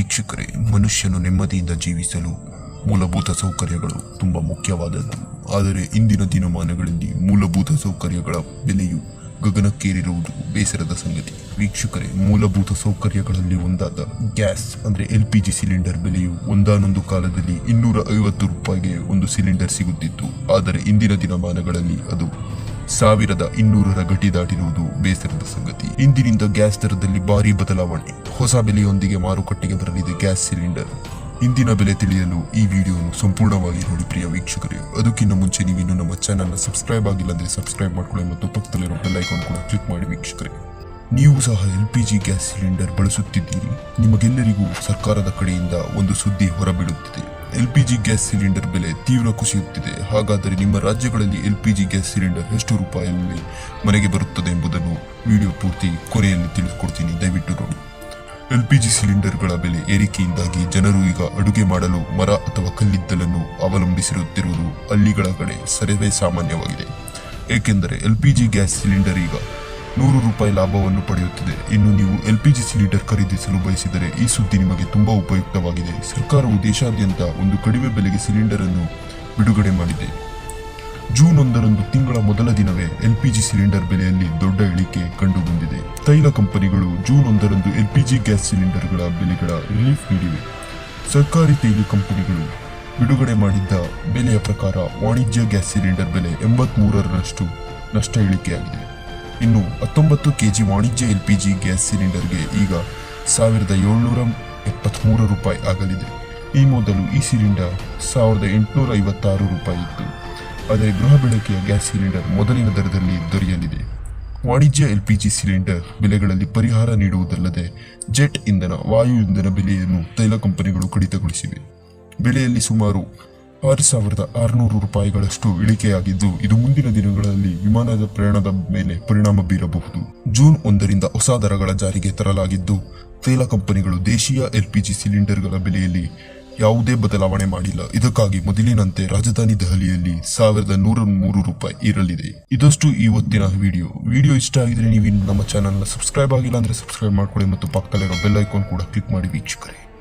ವೀಕ್ಷಕರೇ, ಮನುಷ್ಯನು ನೆಮ್ಮದಿಯಿಂದ ಜೀವಿಸಲು ಮೂಲಭೂತ ಸೌಕರ್ಯಗಳು ತುಂಬ ಮುಖ್ಯವಾದದ್ದು. ಆದರೆ ಇಂದಿನ ದಿನಮಾನಗಳಲ್ಲಿ ಮೂಲಭೂತ ಸೌಕರ್ಯಗಳ ಬೆಲೆಯು ಗಗನಕ್ಕೇರಿರುವುದು ಬೇಸರದ ಸಂಗತಿ. ವೀಕ್ಷಕರೇ, ಮೂಲಭೂತ ಸೌಕರ್ಯಗಳಲ್ಲಿ ಒಂದಾದ ಗ್ಯಾಸ್ ಅಂದರೆ LPG ಸಿಲಿಂಡರ್ ಬೆಲೆಯು ಒಂದಾನೊಂದು ಕಾಲದಲ್ಲಿ 250 ರೂಪಾಯಿಗೆ ಒಂದು ಸಿಲಿಂಡರ್ ಸಿಗುತ್ತಿತ್ತು. ಆದರೆ ಇಂದಿನ ದಿನಮಾನಗಳಲ್ಲಿ ಅದು 1200ರ ಗಡಿ ದಾಟಿರುವುದು ಬೇಸರದ ಸಂಗತಿ. ಇಂದಿನಿಂದ ಗ್ಯಾಸ್ ದರದಲ್ಲಿ ಭಾರಿ ಬದಲಾವಣೆ. ಹೊಸ ಬೆಲೆಯೊಂದಿಗೆ ಮಾರುಕಟ್ಟೆಗೆ ಬರಲಿದೆ ಗ್ಯಾಸ್ ಸಿಲಿಂಡರ್. ಇಂದಿನ ಬೆಲೆ ತಿಳಿಯಲು ಈ ವಿಡಿಯೋನು ಸಂಪೂರ್ಣವಾಗಿ ನೋಡಿ ಪ್ರಿಯ ವೀಕ್ಷಕರೇ. ಅದಕ್ಕಿಂತ ಮುಂಚೆ ನೀವಿನ್ನು ನಮ್ಮ ಚಾನಲ್ನ ಸಬ್ಸ್ಕ್ರೈಬ್ ಆಗಿಲ್ಲ ಅಂದರೆ ಸಬ್ಸ್ಕ್ರೈಬ್ ಮಾಡ್ಕೊಳ್ಳಿ ಮತ್ತು ಪಕ್ಕದಲ್ಲಿರೋ ಬೆಲ್ ಐಕಾನ್ ಕೂಡ ಕ್ಲಿಕ್ ಮಾಡಿ ವೀಕ್ಷಕರೇ. ನೀವು ಸಹ LPG ಗ್ಯಾಸ್ ಸಿಲಿಂಡರ್ ಬಳಸುತ್ತಿದ್ದೀರಿ. ನಿಮಗೆಲ್ಲರಿಗೂ ಸರ್ಕಾರದ ಕಡೆಯಿಂದ ಒಂದು ಸುದ್ದಿ ಹೊರಬೀಳುತ್ತಿದೆ. LPG ಗ್ಯಾಸ್ ಸಿಲಿಂಡರ್ ಬೆಲೆ ತೀವ್ರ ಕುಸಿಯುತ್ತಿದೆ. ಹಾಗಾದರೆ ನಿಮ್ಮ ರಾಜ್ಯಗಳಲ್ಲಿ LPG ಗ್ಯಾಸ್ ಸಿಲಿಂಡರ್ ಎಷ್ಟು ರೂಪಾಯಿಯಲ್ಲಿ ಮನೆಗೆ ಬರುತ್ತದೆ ಎಂಬುದನ್ನು ವಿಡಿಯೋ ಪೂರ್ತಿ ಕೊನೆಯಲ್ಲಿ ತಿಳಿಸ್ಕೊಡ್ತೀನಿ, ದಯವಿಟ್ಟು ನೋಡಿ. LPG ಸಿಲಿಂಡರ್ಗಳ ಬೆಲೆ ಏರಿಕೆಯಿಂದಾಗಿ ಜನರು ಈಗ ಅಡುಗೆ ಮಾಡಲು ಮರ ಅಥವಾ ಕಲ್ಲಿದ್ದಲನ್ನು ಅವಲಂಬಿಸಿರುತ್ತಿರುವುದು ಹಳ್ಳಿಗಳ ಕಡೆ ಸರ್ವೇ ಸಾಮಾನ್ಯವಾಗಿದೆ. ಏಕೆಂದರೆ LPG ಗ್ಯಾಸ್ ಸಿಲಿಂಡರ್ ಈಗ 100 ರೂಪಾಯಿ ಲಾಭವನ್ನು ಪಡೆಯುತ್ತಿದೆ. ಇನ್ನು ನೀವು LPG ಸಿಲಿಂಡರ್ ಖರೀದಿಸಲು ಬಯಸಿದರೆ ಈ ಸುದ್ದಿ ನಿಮಗೆ ತುಂಬಾ ಉಪಯುಕ್ತವಾಗಿದೆ. ಸರ್ಕಾರವು ದೇಶಾದ್ಯಂತ ಒಂದು ಕಡಿಮೆ ಬೆಲೆಗೆ ಸಿಲಿಂಡರ್ ಅನ್ನು ಬಿಡುಗಡೆ ಮಾಡಿದೆ. ಜೂನ್ 1ರಂದು ತಿಂಗಳ ಮೊದಲ ದಿನವೇ LPG ಸಿಲಿಂಡರ್ ಬೆಲೆಯಲ್ಲಿ ದೊಡ್ಡ ಇಳಿಕೆ ಕಂಡುಬಂದಿದೆ. ತೈಲ ಕಂಪನಿಗಳು ಜೂನ್ 1ರಂದು LPG ಗ್ಯಾಸ್ ಸಿಲಿಂಡರ್ಗಳ ಬೆಲೆಗಳ ರಿಲೀಫ್ ನೀಡಿವೆ. ಸರ್ಕಾರಿ ತೈಲ ಕಂಪನಿಗಳು ಬಿಡುಗಡೆ ಮಾಡಿದ್ದ ಬೆಲೆಯ ಪ್ರಕಾರ ವಾಣಿಜ್ಯ ಗ್ಯಾಸ್ ಸಿಲಿಂಡರ್ ಬೆಲೆ 83ರಷ್ಟು ನಷ್ಟ ಇಳಿಕೆಯಾಗಿದೆ. ಇನ್ನು 19 kg ವಾಣಿಜ್ಯ LPG ಗ್ಯಾಸ್ ಸಿಲಿಂಡರ್ಗೆ ಈಗ 1773 ರೂಪಾಯಿ ಆಗಲಿದೆ. ಈ ಮೊದಲು ಈ ಸಿಲಿಂಡರ್ 1856 ರೂಪಾಯಿ ಇತ್ತು. ಆದರೆ ಗೃಹ ಬಳಕೆಯ ಗ್ಯಾಸ್ ಸಿಲಿಂಡರ್ ಮೊದಲಿನ ದರದಲ್ಲಿ ದೊರೆಯಲಿದೆ. ವಾಣಿಜ್ಯ LPG ಸಿಲಿಂಡರ್ ಬೆಲೆಗಳಲ್ಲಿ ಪರಿಹಾರ ನೀಡುವುದಲ್ಲದೆ ಜೆಟ್ ಇಂಧನ, ವಾಯು ಇಂಧನ ಬೆಲೆಯನ್ನು ತೈಲ ಕಂಪನಿಗಳು ಕಡಿತಗೊಳಿಸಿವೆ. ಬೆಲೆಯಲ್ಲಿ ಸುಮಾರು 6600 ರೂಪಾಯಿಗಳಷ್ಟು ಇಳಿಕೆಯಾಗಿದ್ದು, ಇದು ಮುಂದಿನ ದಿನಗಳಲ್ಲಿ ವಿಮಾನದ ಪ್ರಯಾಣದ ಮೇಲೆ ಪರಿಣಾಮ ಬೀರಬಹುದು. ಜೂನ್ 1ರಿಂದ ಹೊಸ ದರಗಳ ಜಾರಿಗೆ ತರಲಾಗಿದ್ದು, ತೈಲ ಕಂಪನಿಗಳು ದೇಶೀಯ LPG ಸಿಲಿಂಡರ್ಗಳ ಬೆಲೆಯಲ್ಲಿ ಯಾವುದೇ ಬದಲಾವಣೆ ಮಾಡಿಲ್ಲ. ಇದಕ್ಕಾಗಿ ಮೊದಲಿನಂತೆ ರಾಜಧಾನಿ ದೆಹಲಿಯಲ್ಲಿ 1103 ರೂಪಾಯಿ ಇರಲಿದೆ. ಇದಷ್ಟು ಇವತ್ತಿನ ವಿಡಿಯೋ ಇಷ್ಟ ಆಗಿದ್ರೆ ನೀವು ನಮ್ಮ ಚಾನಲ್ನ ಸಬ್ಸ್ಕ್ರೈಬ್ ಆಗಿಲ್ಲ ಅಂದ್ರೆ ಸಬ್ಸ್ಕ್ರೈಬ್ ಮಾಡ್ಕೊಳ್ಳಿ ಮತ್ತು ಪಕ್ಕದಲ್ಲಿರೋ ಬೆಲ್ ಐಕಾನ್ ಕೂಡ ಕ್ಲಿಕ್ ಮಾಡಿ ವೀಕ್ಷಕರೇ.